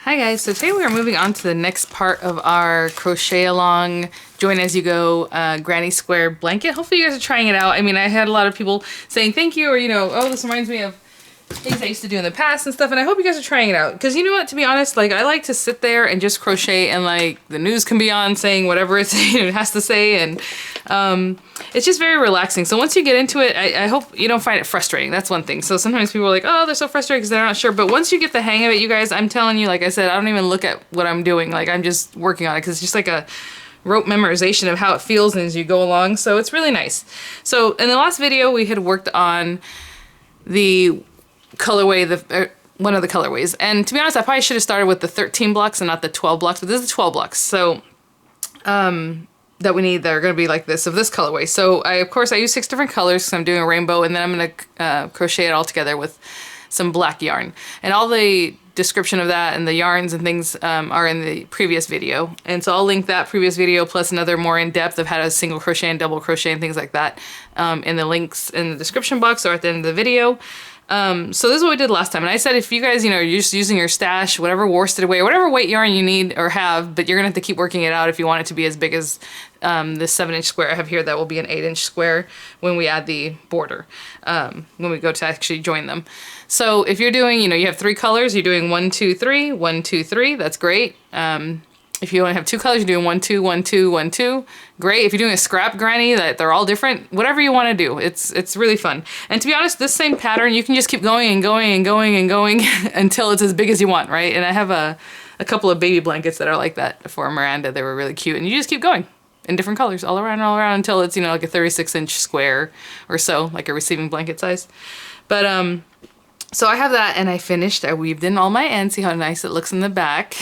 Hi guys, so today we are moving on to the next part of our crochet along, join as you go granny square blanket. Hopefully you guys are trying it out. I mean, I had a lot of people saying thank you, or you know, oh, this reminds me of things I used to do in the past and stuff, and I hope you guys are trying it out. Because you know what, to be honest, like I like to sit there and just crochet, and like the news can be on saying whatever it has to say, and it's just very relaxing. So once you get into it, I hope you don't find it frustrating. That's one thing. So sometimes people are like, oh, they're so frustrated because they're not sure. But once you get the hang of it, you guys, I'm telling you, like I said, I don't even look at what I'm doing. Like I'm just working on it because it's just like a rote memorization of how it feels as you go along. So it's really nice. So in the last video, we had worked on the colorway, one of the colorways. And to be honest, I probably should have started with the 13 blocks and not the 12 blocks, but this is the 12 blocks. So, that we need that are going to be like this, of this colorway. So of course I use 6 different colors because I'm doing a rainbow, and then I'm going to crochet it all together with some black yarn. And all the description of that and the yarns and things are in the previous video. And so I'll link that previous video plus another more in-depth of how to single crochet and double crochet and things like that in the links in the description box or at the end of the video. So this is what we did last time, and I said if you guys, you know, you're just using your stash, whatever worsted weight, whatever weight yarn you need or have, but you're gonna have to keep working it out if you want it to be as big as this 7-inch square I have here. That will be an 8-inch square when we add the border, when we go to actually join them. So if you're doing, you know, you have 3 colors, you're doing 1, 2, 3, 1, 2, 3, that's great. If you only have 2 colors, you're doing 1, 2, 1, 2, 1, 2. Great. If you're doing a scrap granny, that they're all different, whatever you want to do, it's really fun. And to be honest, this same pattern, you can just keep going and going and going and going until it's as big as you want, right? And I have a couple of baby blankets that are like that for Miranda. They were really cute, and you just keep going in different colors all around until it's, you know, like a 36-inch square or so, like a receiving blanket size. But so I have that, and I finished. I weaved in all my ends. See how nice it looks in the back.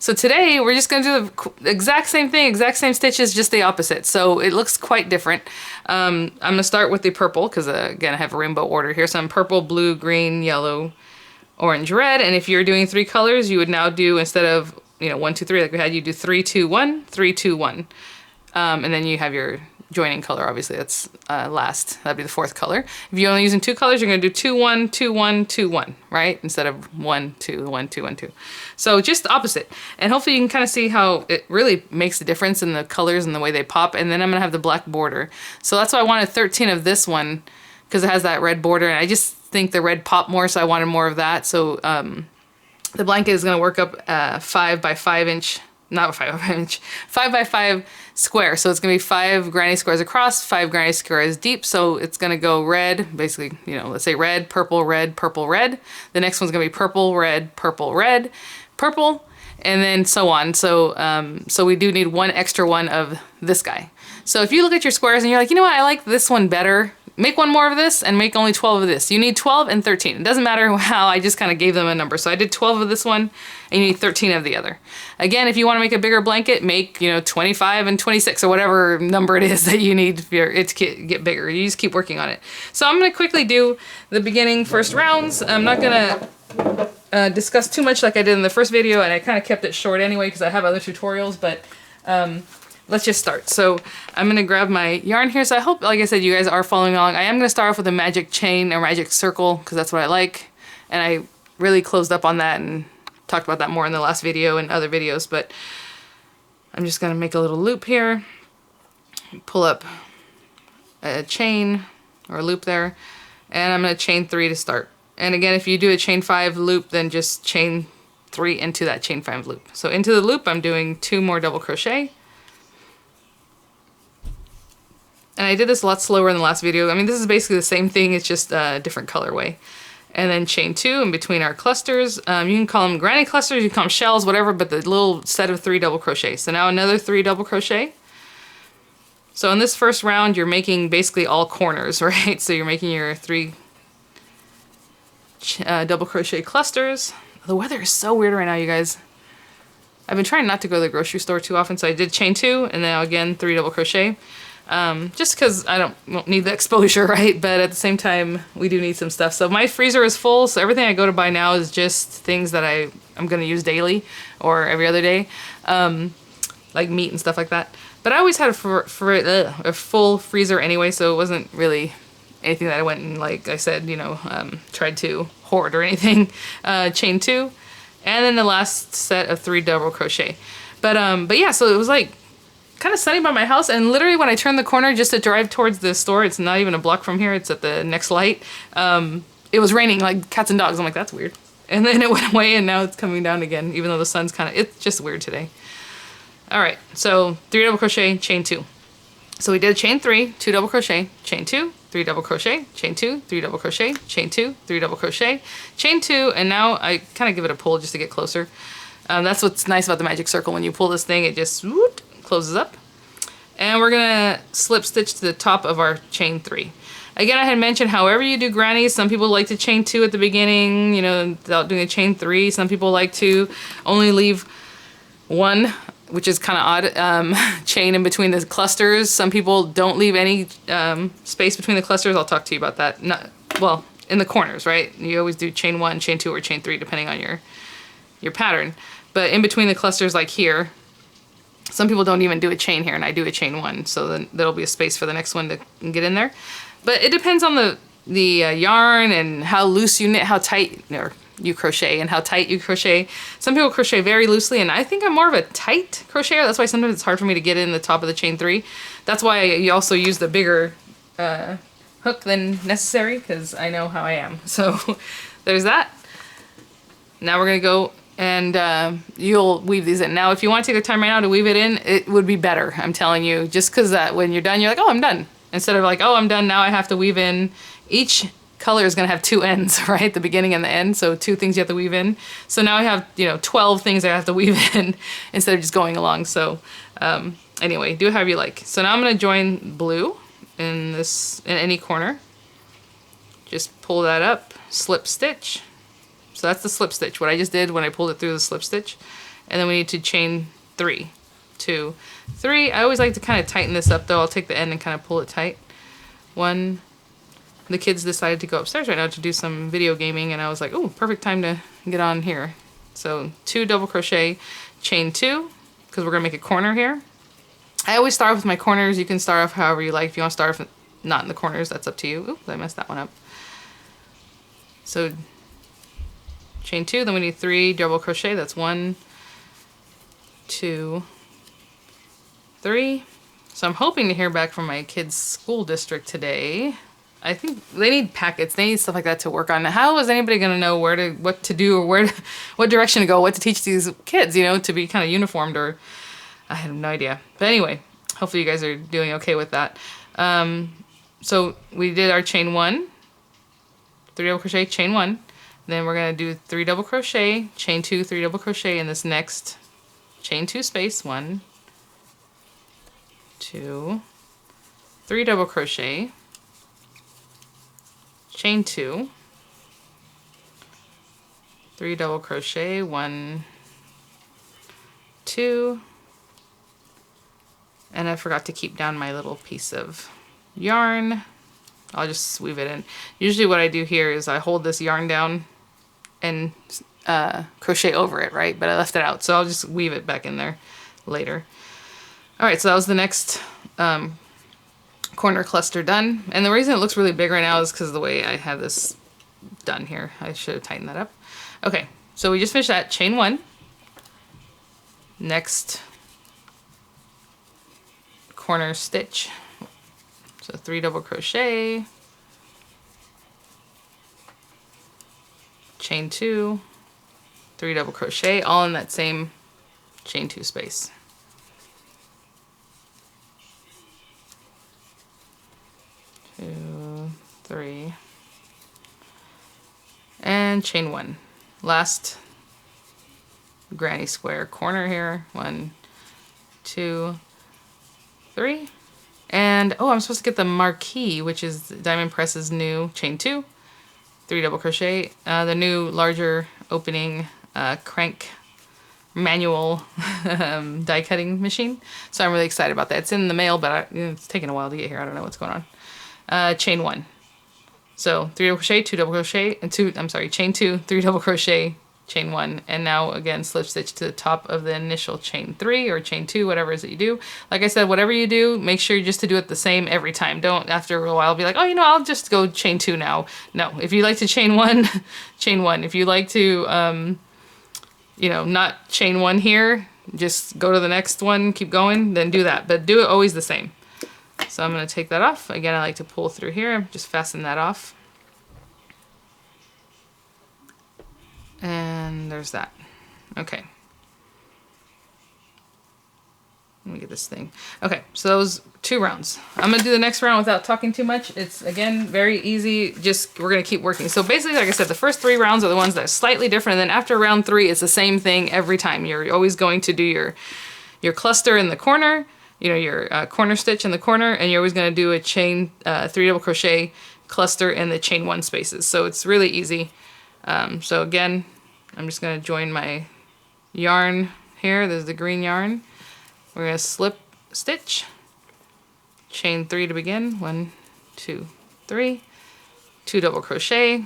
So today we're just going to do the exact same thing, exact same stitches, just the opposite. So it looks quite different. I'm going to start with the purple because again I have a rainbow order here. So I'm purple, blue, green, yellow, orange, red. And if you're doing 3 colors, you would now do, instead of, you know, 1, 2, 3 like we had, you do 3, 2, 1, 3, 2, 1. And then you have your joining color, obviously that's last. That'd be the 4th color. If you're only using 2 colors, you're going to do 2, 1, 2, 1, 2, 1, right? Instead of 1, 2, 1, 2, 1, 2. So just the opposite. And hopefully you can kind of see how it really makes a difference in the colors and the way they pop. And then I'm going to have the black border. So that's why I wanted 13 of this one, because it has that red border. And I just think the red pop more, so I wanted more of that. So the blanket is going to work up 5 by 5 inch, not 5 by 5 inch, 5 by 5 square. So it's going to be 5 granny squares across, 5 granny squares deep. So it's going to go red, basically, you know, let's say red, purple, red, purple, red. The next one's going to be purple, red, purple, red, purple, and then so on. So so we do need 1 extra one of this guy. So if you look at your squares and you're like, you know what, I like this one better, make 1 more of this and make only 12 of this. You need 12 and 13. It doesn't matter how, I just kind of gave them a number. So I did 12 of this one, and you need 13 of the other. Again, if you want to make a bigger blanket, make, you know, 25 and 26 or whatever number it is that you need for it to get bigger. You just keep working on it. So I'm going to quickly do the beginning first rounds. I'm not going to discuss too much like I did in the first video, and I kind of kept it short anyway because I have other tutorials, but let's just start. So I'm going to grab my yarn here. So I hope, like I said, you guys are following along. I am going to start off with a magic chain or magic circle because that's what I like. And I really closed up on that and talked about that more in the last video and other videos. But I'm just going to make a little loop here. Pull up a chain or a loop there. And I'm going to chain 3 to start. And again, if you do a chain 5 loop, then just chain 3 into that chain 5 loop. So into the loop, I'm doing 2 more double crochet. And I did this a lot slower in the last video. I mean, this is basically the same thing, it's just a different colorway. And then chain 2 in between our clusters. You can call them granny clusters, you can call them shells, whatever, but the little set of 3 double crochet. So now another 3 double crochet. So in this first round, you're making basically all corners, right? So you're making your 3 double crochet clusters. The weather is so weird right now, you guys. I've been trying not to go to the grocery store too often, so I did chain 2, and now again 3 double crochet. Just because I don't need the exposure, right? But at the same time, we do need some stuff. So my freezer is full, so everything I go to buy now is just things that I'm going to use daily or every other day, like meat and stuff like that. But I always had a full freezer anyway, so it wasn't really anything that I went and, like I said, you know, tried to hoard or anything. Chain 2, And then the last set of 3 double crochet. But yeah, so it was like kind of sunny by my house, and literally when I turned the corner just to drive towards the store, it's not even a block from here, it's at the next light, it was raining like cats and dogs. I'm like, that's weird. And then it went away and now it's coming down again, even though the sun's kind of, it's just weird today. All right, so 3 double crochet, chain 2. So we did chain 3, 2 double crochet, chain 2, 3 double crochet, chain 2, 3 double crochet, chain 2, 3 double crochet, chain 2, and now I kind of give it a pull just to get closer. That's what's nice about the magic circle. When you pull this thing, it just whoop, closes up. And we're gonna slip stitch to the top of our chain 3. Again, I had mentioned however you do grannies, some people like to chain 2 at the beginning, you know, without doing a chain 3. Some people like to only leave 1, which is kind of odd, chain in between the clusters. Some people don't leave any space between the clusters. I'll talk to you about that. Well, in the corners, right? You always do chain 1, chain 2, or chain 3, depending on your pattern. But in between the clusters, like here, some people don't even do a chain here, and I do a chain 1, so then there'll be a space for the next one to get in there. But it depends on the yarn and how loose you knit, how tight you crochet, and how tight you crochet. Some people crochet very loosely, and I think I'm more of a tight crocheter. That's why sometimes it's hard for me to get in the top of the chain 3. That's why you also use the bigger hook than necessary, because I know how I am. So there's that. Now we're gonna go and you'll weave these in. Now, if you want to take the time right now to weave it in, it would be better, I'm telling you, just because that when you're done, you're like, oh, I'm done. Instead of like, oh, I'm done, now I have to weave in. Each color is gonna have 2 ends, right? The beginning and the end, so 2 things you have to weave in. So now I have, 12 things I have to weave in instead of just going along. So anyway, do it however you like. So now I'm gonna join blue in any corner. Just pull that up, slip stitch. So that's the slip stitch, what I just did when I pulled it through the slip stitch. And then we need to chain 3, 2, 3. I always like to kind of tighten this up though. I'll take the end and kind of pull it tight. 1. The kids decided to go upstairs right now to do some video gaming, and I was like, oh, perfect time to get on here. So 2 double crochet, chain 2, because we're gonna make a corner here. I always start with my corners. You can start off however you like. If you want to start off not in the corners, that's up to you. Oops, I messed that one up. So chain 2, then we need 3 double crochet. That's 1, 2, 3. So I'm hoping to hear back from my kids' school district today. I think they need packets. They need stuff like that to work on. How is anybody going to know what to do, or what direction to go, what to teach these kids, to be kind of uniformed, or I have no idea. But anyway, hopefully you guys are doing okay with that. So we did our chain 1, 3 double crochet, chain 1. Then we're going to do 3 double crochet, chain 2, 3 double crochet in this next chain 2 space. 1, 2, 3 double crochet, chain 2, 3 double crochet, 1, 2, and I forgot to keep down my little piece of yarn. I'll just weave it in. Usually what I do here is I hold this yarn down and crochet over it, right? But I left it out, so I'll just weave it back in there later. All right, so that was the next corner cluster done. And the reason it looks really big right now is because of the way I have this done here. I should have tightened that up. Okay, so we just finished that. Chain 1. Next corner stitch. So 3 double crochet, chain 2, 3 double crochet, all in that same chain 2 space. Two, 3, and chain 1. Last granny square corner here. 1, 2, 3. And oh, I'm supposed to get the marquee, which is Diamond Press's new chain 2, 3 double crochet, the new larger opening crank manual die cutting machine. So I'm really excited about that. It's in the mail, but it's taking a while to get here. I don't know what's going on. Chain 1. So 3 double crochet, 2 double crochet, and chain 2, 3 double crochet, chain 1, and now again slip stitch to the top of the initial chain 3 or chain 2, whatever it is that you do. Like I said, whatever you do, make sure just to do it the same every time. Don't after a while be like, oh, I'll just go chain 2 now. No, if you like to chain 1, chain 1. If you like to you know, not chain one here, just go to the next one, keep going, then do that. But do it always the same. So I'm going to take that off. Again, I like to pull through here, just fasten that off. And there's that. Okay. Let me get this thing. Okay, so those 2 rounds. I'm gonna do the next round without talking too much. It's, again, very easy. Just, we're gonna keep working. So basically, like I said, the first 3 rounds are the ones that are slightly different. And then after round 3, it's the same thing every time. You're always going to do your cluster in the corner, you know, your corner stitch in the corner, and you're always gonna do a chain, 3 double crochet cluster in the chain 1 spaces. So it's really easy. So again, I'm just gonna join my yarn here. There's the green yarn. We're gonna slip stitch, chain 3 to begin, 1, 2, 3, 2 double crochet,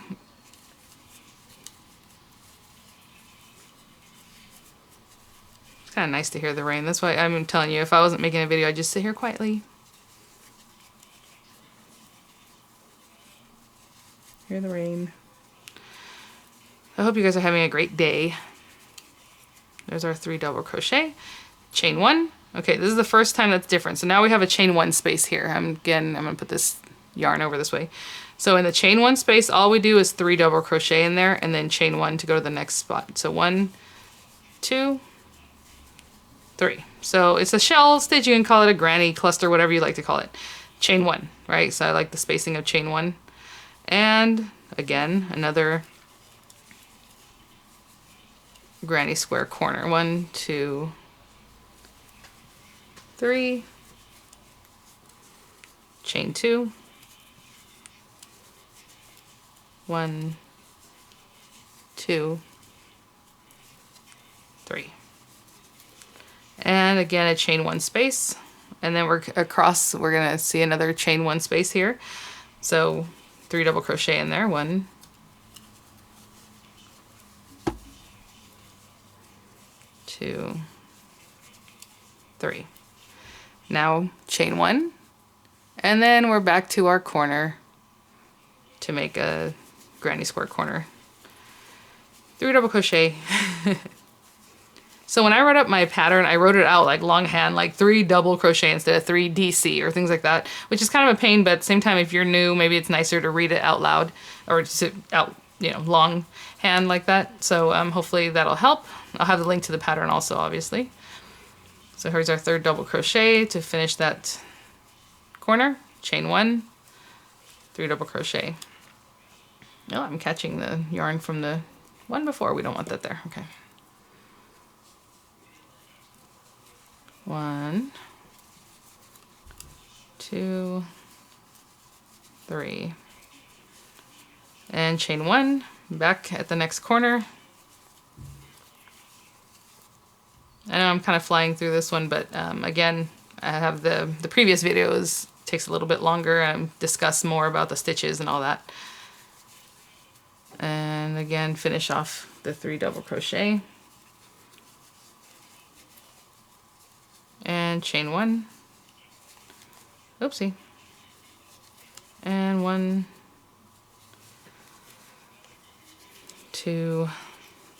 it's kind of nice to hear the rain. That's why I'm telling you, if I wasn't making a video, I'd just sit here quietly. Hear the rain. I hope you guys are having a great day. There's our 3 double crochet, chain 1. Okay, this is the first time that's different. So now we have a chain 1 space here. I'm gonna put this yarn over this way. So in the chain 1 space, all we do is 3 double crochet in there and then chain 1 to go to the next spot. So 1, 2, 3. So it's a shell stitch. You can call it a granny cluster, whatever you like to call it. Chain 1, right? So I like the spacing of chain 1. And again, another granny square corner. 1, 2, 3, chain 2, 1, 2, 3, and again a chain 1 space, and then we're across, we're gonna see another chain 1 space here, so 3 double crochet in there, 1, 2, 3. Now chain 1, and then we're back to our corner to make a granny square corner. 3 double crochet. So when I wrote up my pattern, I wrote it out like longhand, like 3 double crochet instead of 3 DC or things like that, which is kind of a pain, but at the same time, if you're new, maybe it's nicer to read it out loud or just out, you know, longhand like that. So hopefully that'll help. I'll have the link to the pattern also, obviously. So here's our 3rd double crochet to finish that corner, chain 1, 3 double crochet. Oh, I'm catching the yarn from the one before. We don't want that there. Okay. 1, 2, 3, and chain 1, back at the next corner. I know I'm kind of flying through this one, but again, I have the previous videos, takes a little bit longer and discuss more about the stitches and all that. And again, finish off the 3 double crochet. And chain 1. Oopsie. And 1, 2,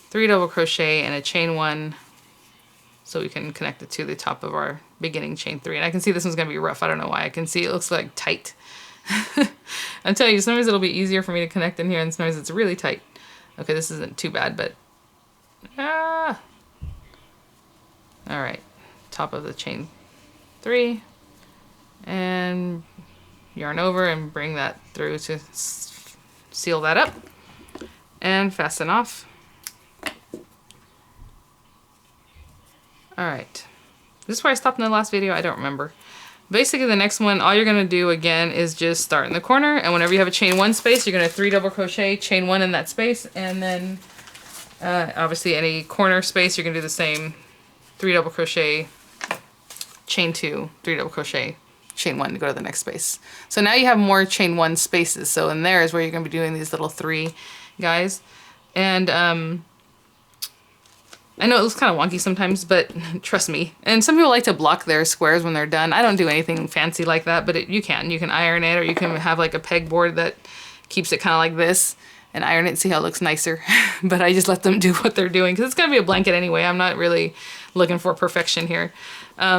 3 double crochet and a chain 1. So we can connect it to the top of our beginning chain 3. And I can see this one's gonna be rough. I don't know why. I can see it looks like tight. I'm telling you, sometimes it'll be easier for me to connect in here and sometimes it's really tight. Okay, this isn't too bad, but all right, top of the chain 3 and yarn over and bring that through to seal that up and fasten off. All right, this is where I stopped in the last video. I don't remember. Basically, the next one, all you're gonna do again is just start in the corner, and whenever you have a chain 1 space, you're gonna 3 double crochet, chain 1 in that space, and then obviously any corner space, you're gonna do the same, 3 double crochet, chain 2, 3 double crochet, chain 1 to go to the next space. So now you have more chain 1 spaces. So in there is where you're gonna be doing these little 3 guys, and I know it looks kind of wonky sometimes, but trust me. And some people like to block their squares when they're done. I don't do anything fancy like that, but you can. You can iron it, or you can have like a pegboard that keeps it kind of like this. and iron it and see how it looks nicer. But I just let them do what they're doing because it's gonna be a blanket anyway. I'm not really looking for perfection here.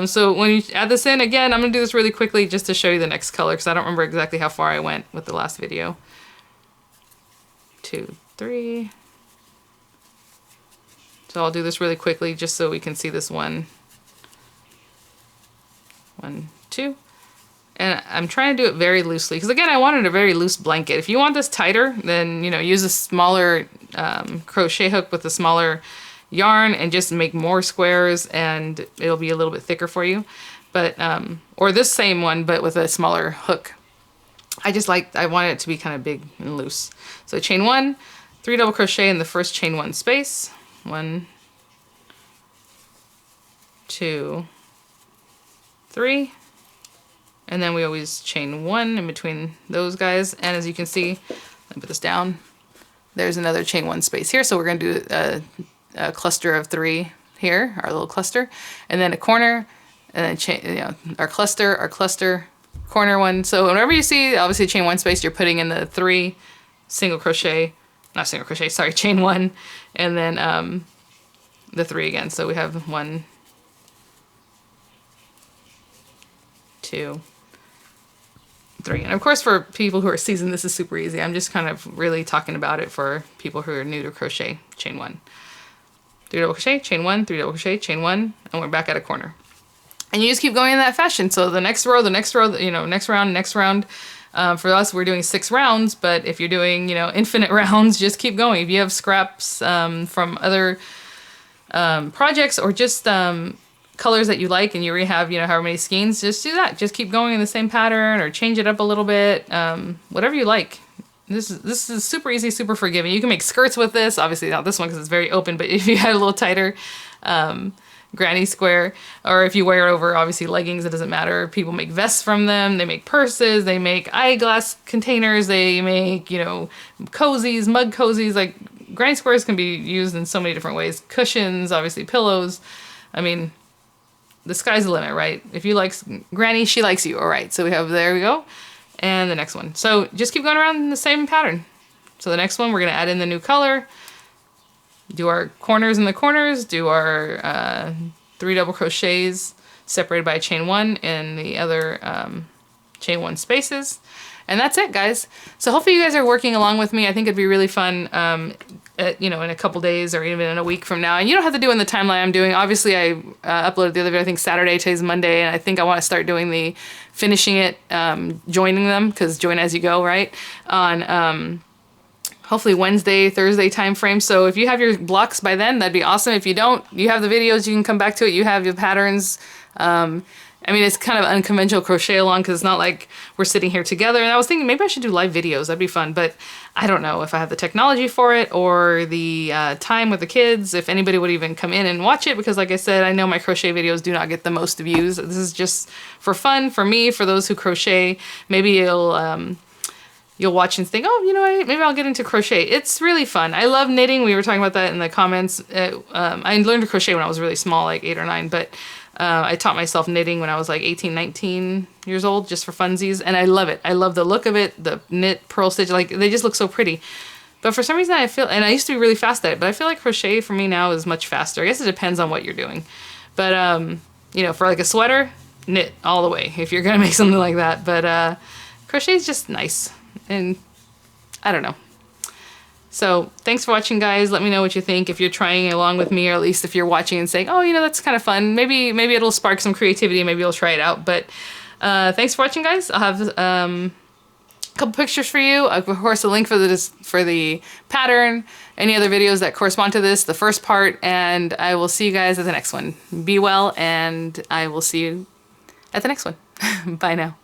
So when you add this in, again, I'm gonna do this really quickly just to show you the next color because I don't remember exactly how far I went with the last video. 2, 3. So I'll do this really quickly just so we can see this one. 1, 2. And I'm trying to do it very loosely because again, I wanted a very loose blanket. If you want this tighter, then, you know, use a smaller crochet hook with a smaller yarn and just make more squares and it'll be a little bit thicker for you. But, or this same one, but with a smaller hook. I wanted it to be kind of big and loose. So chain 1, 3 double crochet in the first chain 1 space. 1, 2, 3. And then we always chain 1 in between those guys. And as you can see, let me put this down. There's another chain 1 space here. So we're going to do a cluster of 3 here, our little cluster, and then a corner, and then chain, you know, our cluster, corner 1. So whenever you see obviously chain 1 space, you're putting in the 3 single crochet, not single crochet, sorry, chain 1, and then the 3 again. So we have 1, 2, 3. And of course, for people who are seasoned, this is super easy. I'm just kind of really talking about it for people who are new to crochet. Chain 1, 3 double crochet, chain 1, 3 double crochet, chain 1, and we're back at a corner. And you just keep going in that fashion. So the next row, you know, next round. For us, we're doing 6 rounds, but if you're doing, you know, infinite rounds, just keep going. If you have scraps from other projects or just colors that you like and you already have, you know, however many skeins, just do that. Just keep going in the same pattern or change it up a little bit, whatever you like. This is super easy, super forgiving. You can make skirts with this. Obviously not this one because it's very open, but if you had a little tighter granny square, or if you wear it over obviously leggings, it doesn't matter. People make vests from them. They make purses. They make eyeglass containers. They make, you know, cozies, mug cozies. Like granny squares can be used in so many different ways. Cushions, obviously pillows. I mean, the sky's the limit, right? If you like Granny, she likes you. All right, so there we go. And the next one. So just keep going around in the same pattern. So the next one, we're gonna add in the new color, do our corners in the corners, do our 3 double crochets separated by chain 1 in the other chain 1 spaces. And that's it, guys. So hopefully you guys are working along with me. I think it'd be really fun, you know, in a couple days or even in a week from now. And you don't have to do it in the timeline I'm doing. Obviously, I uploaded the other video, I think Saturday, today's Monday, and I think I want to start doing the finishing it, joining them, because join as you go, right? On hopefully Wednesday, Thursday time frame. So if you have your blocks by then, that'd be awesome. If you don't, you have the videos, you can come back to it. You have your patterns. I mean, it's kind of unconventional crochet along because it's not like we're sitting here together. And I was thinking maybe I should do live videos. That'd be fun. But I don't know if I have the technology for it or the time with the kids, if anybody would even come in and watch it. Because like I said, I know my crochet videos do not get the most views. This is just for fun, for me, for those who crochet. Maybe you'll watch and think, oh, you know what, maybe I'll get into crochet. It's really fun. I love knitting. We were talking about that in the comments. I learned to crochet when I was really small, like 8 or 9. But I taught myself knitting when I was like 18, 19 years old, just for funsies, and I love it. I love the look of it, the knit, purl stitch, like they just look so pretty. But for some reason I feel, and I used to be really fast at it, but I feel like crochet for me now is much faster. I guess it depends on what you're doing. But, you know, for like a sweater, knit all the way if you're gonna make something like that. But crochet is just nice, and I don't know. So thanks for watching, guys. Let me know what you think if you're trying along with me, or at least if you're watching and saying, oh, you know, that's kind of fun. Maybe it'll spark some creativity. Maybe you'll try it out. But thanks for watching, guys. I'll have a couple pictures for you. Of course, a link for the pattern, any other videos that correspond to this, the first part, and I will see you guys at the next one. Be well, and I will see you at the next one. Bye now.